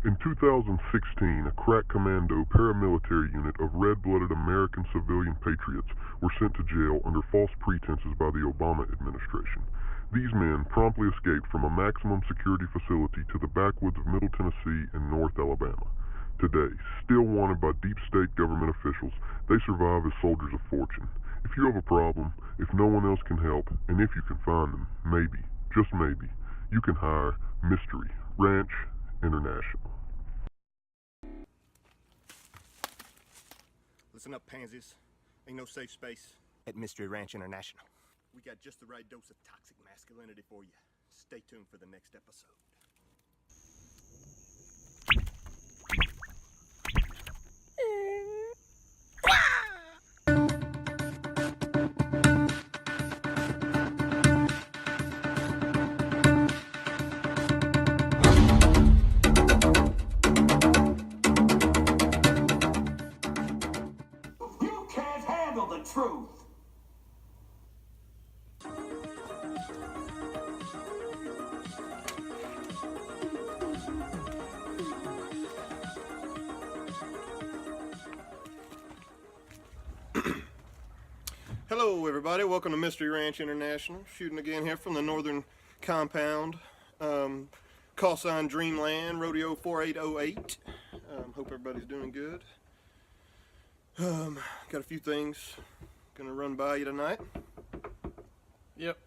In 2016, a crack commando paramilitary unit of red-blooded American civilian patriots were sent to jail under false pretenses by the Obama administration. These men promptly escaped from a maximum security facility to the backwoods of Middle Tennessee and North Alabama. Today, still wanted by deep state government officials, they survive as soldiers of fortune. If you have a problem, if no one else can help, and if you can find them, maybe, just maybe, you can hire Mystery Ranch International. Listen up, pansies. Ain't no safe space at Mystery Ranch International. We got just the right dose of toxic masculinity for you. Stay tuned for the next episode. You can't handle the truth. Hello, everybody. Welcome to Mystery Ranch International. Shooting again here from the northern compound. Call sign Dreamland, Rodeo 4808. Hope everybody's doing good. Got a few things gonna run by you tonight. Yep,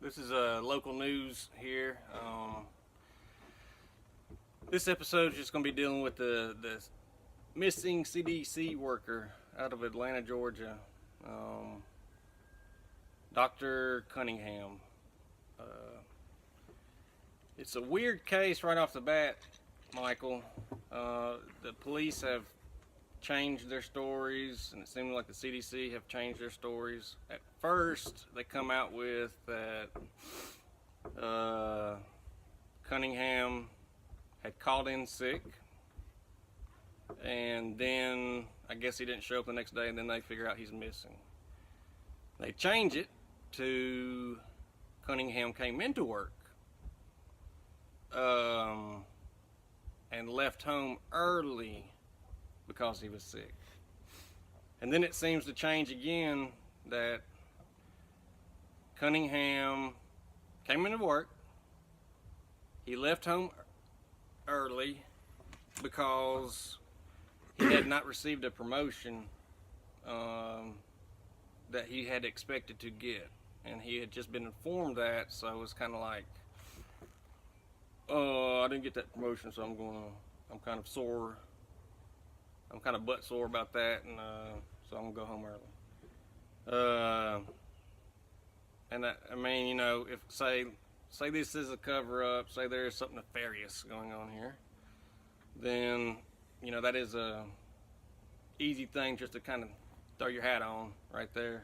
this is local news here. This episode is just going to be dealing with the missing CDC worker out of Atlanta, Georgia, Dr. Cunningham. It's a weird case right off the bat, Michael. The police have changed their stories, and it seems like the CDC have changed their stories. At first, they come out with that Cunningham had called in sick, and then I guess he didn't show up the next day, and then they figure out he's missing. They change it to Cunningham came into work and left home early because he was sick. And then it seems to change again that Cunningham came into work, he left home early because he had not received a promotion that he had expected to get, and he had just been informed that, so it was kind of like, oh, I didn't get that promotion, so I'm kind of sore. I'm kind of butt sore about that, and so I'm gonna go home early. And I mean, you know, if say this is a cover-up, say there is something nefarious going on here, then you know that is a easy thing just to kind of throw your hat on right there.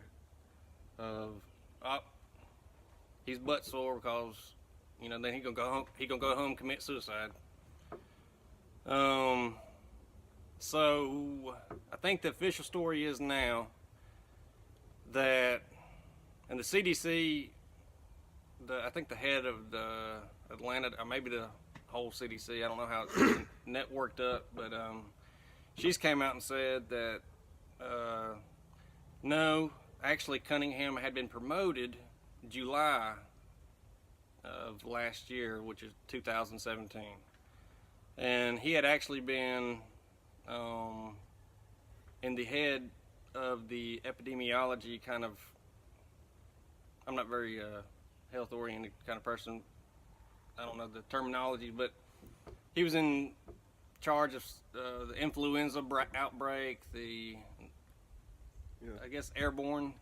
He's butt sore because you know then he gonna go home and commit suicide. So I think the official story is now that, and the CDC, I think the head of the Atlanta, or maybe the whole CDC, I don't know how it's networked up, but she's came out and said that no, actually Cunningham had been promoted July of last year, which is 2017, and he had actually been in the head of the epidemiology kind of, I'm not very health oriented kind of person, I don't know the terminology, but he was in charge of the influenza outbreak, the I guess airborne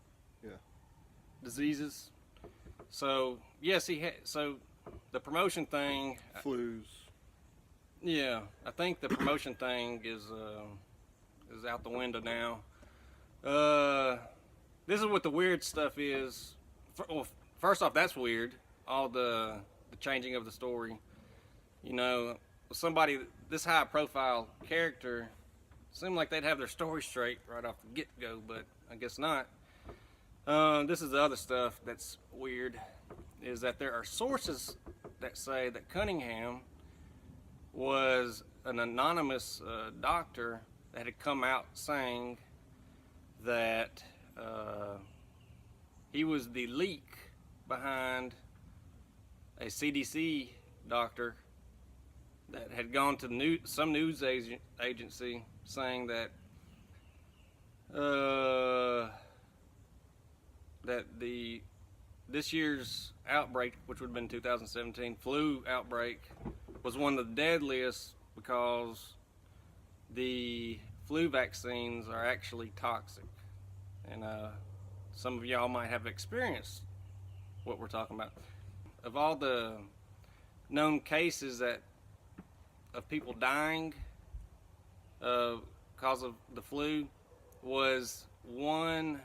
diseases. So yes, he had, so the promotion thing, Flus. yeah, I think the promotion thing is out the window now. This is what the weird stuff is. Well, first off, that's weird. All the changing of the story. You know, somebody this high profile character seemed like they'd have their story straight right off the get-go, but I guess not. This is the other stuff that's weird, is that there are sources that say that Cunningham was an anonymous doctor that had come out saying that he was the leak behind a CDC doctor that had gone to some news agency saying that this year's outbreak, which would have been 2017 flu outbreak, was one of the deadliest because the flu vaccines are actually toxic. And some of y'all might have experienced what we're talking about. Of all the known cases of people dying because of the flu, was one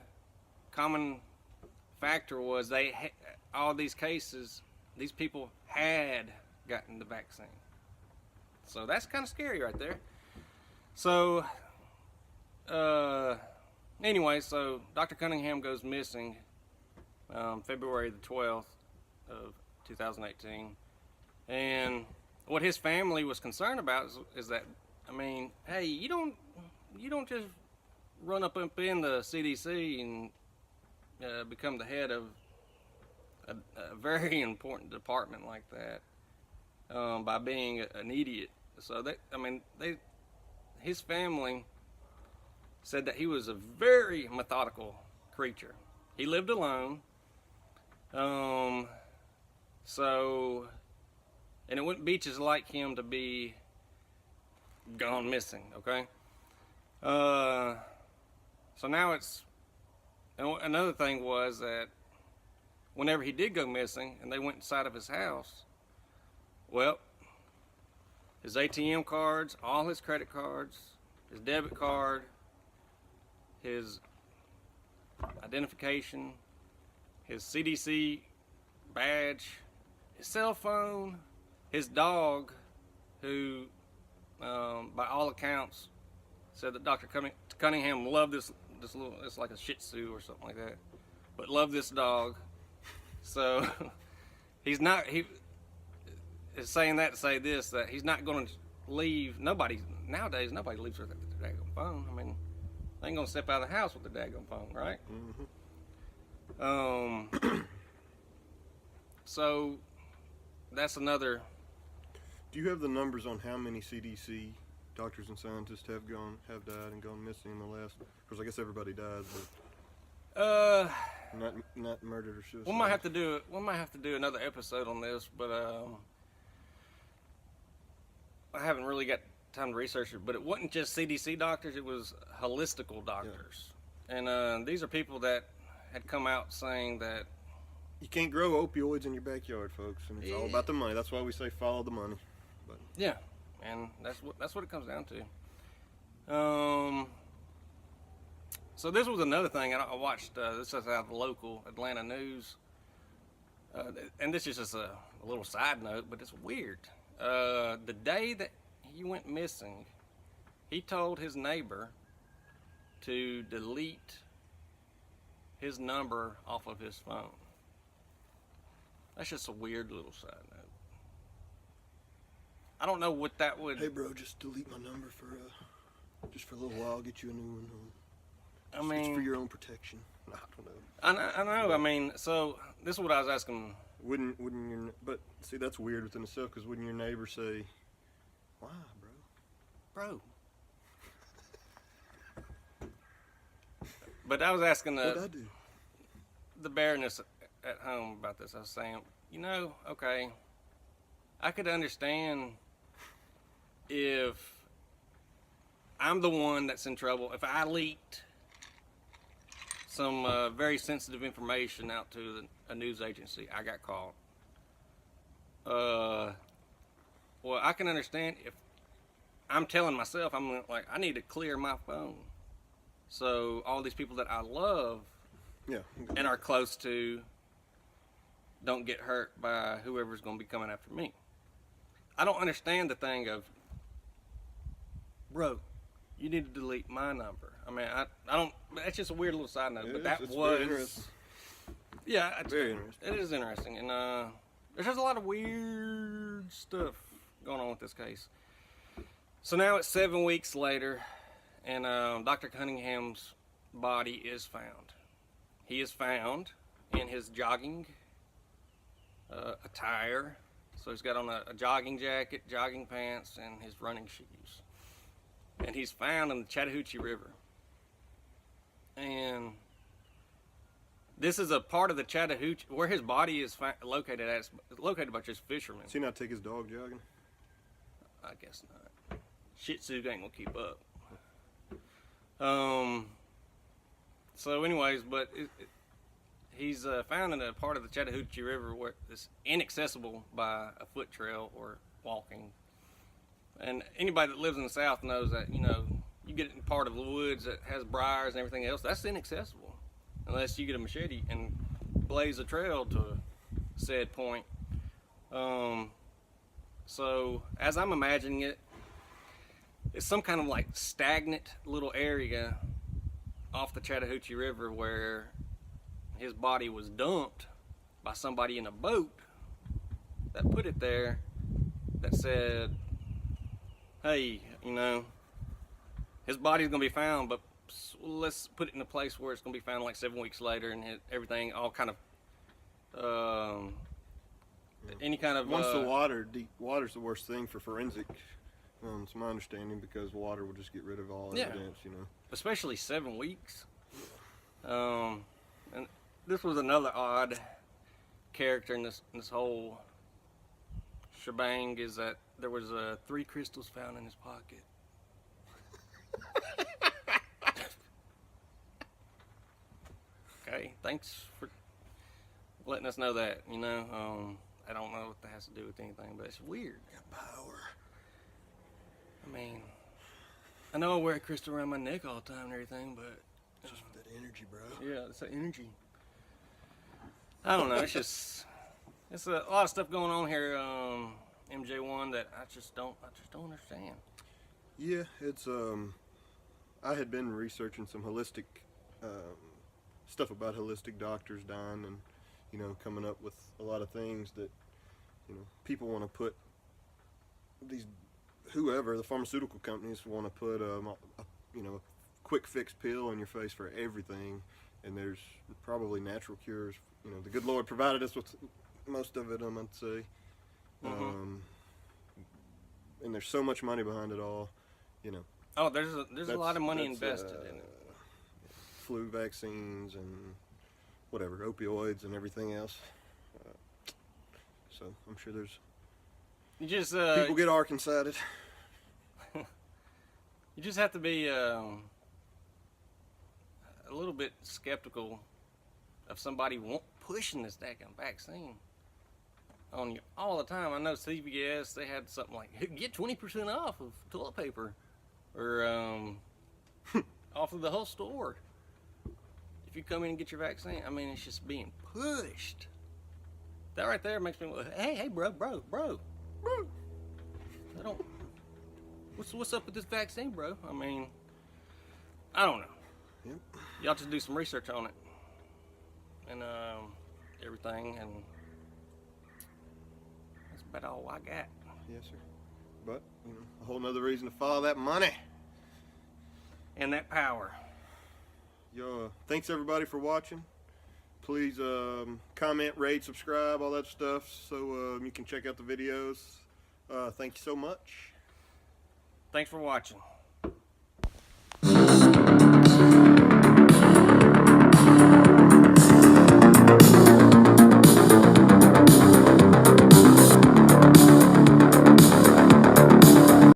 common factor was all these cases, these people had gotten the vaccine. So that's kind of scary right there. So anyway, so Dr. Cunningham goes missing February the 12th of 2018, and what his family was concerned about is that, I mean, hey, you don't just run up in the CDC and become the head of a very important department like that by being an idiot. So his family said that he was a very methodical creature. He lived alone. And it wouldn't be just like him to be gone missing, okay? So now and another thing was that whenever he did go missing and they went inside of his house, well, his ATM cards, all his credit cards, his debit card, his identification, his CDC badge, his cell phone, his dog, who by all accounts said that Dr. Cunningham loved this little, it's like a Shih Tzu or something like that, but loved this dog. So he is saying that to say this, that he's not going to leave. Nowadays nobody leaves with their daggone phone. I mean, they ain't going to step out of the house with their daggone phone, right? Mm-hmm. So that's another. Do you have the numbers on how many CDC doctors and scientists have died and gone missing in the last? Because I guess everybody died, but not murdered or suicide. We might have to do another episode on this, but I haven't really got time to research it. But it wasn't just CDC doctors; it was holistical doctors, and these are people that had come out saying that you can't grow opioids in your backyard, folks, and it's all about the money. That's why we say follow the money. But yeah, and that's what it comes down to. So this was another thing I watched. This is out of the local Atlanta news, and this is just a little side note, but it's weird. The day that he went missing, he told his neighbor to delete his number off of his phone. That's just a weird little side note. I don't know what that would. Hey, bro, just delete my number for a little while. I'll get you a new one. It's for your own protection. I don't know. I know. I mean, so this is what I was asking. Wouldn't your? But see, that's weird within itself. Because wouldn't your neighbor say, "Why, bro?" But I was asking What'd I do? the Baroness at home about this. I was saying, okay, I could understand if I'm the one that's in trouble. If I leaked some very sensitive information out to a news agency, I got caught. Well, I can understand if I'm telling myself, I'm like, I need to clear my phone. So all these people that I love and are close to don't get hurt by whoever's going to be coming after me. I don't understand the thing of, bro, you need to delete my number. I mean, I don't, that's just a weird little side note, but that it's was, very interesting. Yeah, Very interesting. It is interesting. And there's just a lot of weird stuff going on with this case. So now it's 7 weeks later, and Dr. Cunningham's body is found. He is found in his jogging attire. So he's got on a jogging jacket, jogging pants, and his running shoes. And he's found in the Chattahoochee River. And this is a part of the Chattahoochee, where his body is located at. It's located by just fishermen. Does he not take his dog jogging? I guess not. Shih Tzu ain't gonna keep up. So anyways, but he's found in a part of the Chattahoochee River where it's inaccessible by a foot trail or walking. And anybody that lives in the South knows that, you know, you get in part of the woods that has briars and everything else, that's inaccessible. Unless you get a machete and blaze a trail to said point. So as I'm imagining it, it's some kind of like stagnant little area off the Chattahoochee River where his body was dumped by somebody in a boat that put it there, that said, hey, you know, his body's gonna be found, but let's put it in a place where it's gonna be found like 7 weeks later, and everything all kind of any kind of once the water, deep water's the worst thing for forensic. It's my understanding, because water will just get rid of all evidence, you know. Especially 7 weeks. And this was another odd character in this whole shebang, is that there was 3 crystals found in his pocket. Okay, thanks for letting us know that. You know, I don't know what that has to do with anything, but it's weird. Got power. I mean, I know I wear a crystal around my neck all the time and everything, but It's just that energy, bro. yeah, it's that energy. I don't know. It's just, it's a lot of stuff going on here, MJ1, that I just don't understand. Yeah, it's I had been researching some holistic stuff about holistic doctors dying, and you know, coming up with a lot of things that, you know, people want to put these, whoever, the pharmaceutical companies want to put you know, a quick fix pill in your face for everything, and there's probably natural cures. You know, the good Lord provided us with most of it, I'd say. And there's so much money behind it all, you know. Oh, there's a lot of money invested in it. Flu vaccines and whatever, opioids and everything else. So I'm sure there's You just people get Arkansas-ed. you just have to be a little bit skeptical of somebody pushing this damn vaccine on you all the time. I know CVS, they had something like, get 20% off of toilet paper, or off of the whole store if you come in and get your vaccine. I mean, it's just being pushed. That right there makes me, hey, bro. I don't, what's up with this vaccine, bro? I mean, I don't know. Yep. Y'all just do some research on it and everything, and that's about all I got. Yes, sir. But, you know, a whole nother reason to follow that money. And that power. Yo, thanks everybody for watching. Please comment, rate, subscribe, all that stuff, so you can check out the videos. Thank you so much. Thanks for watching.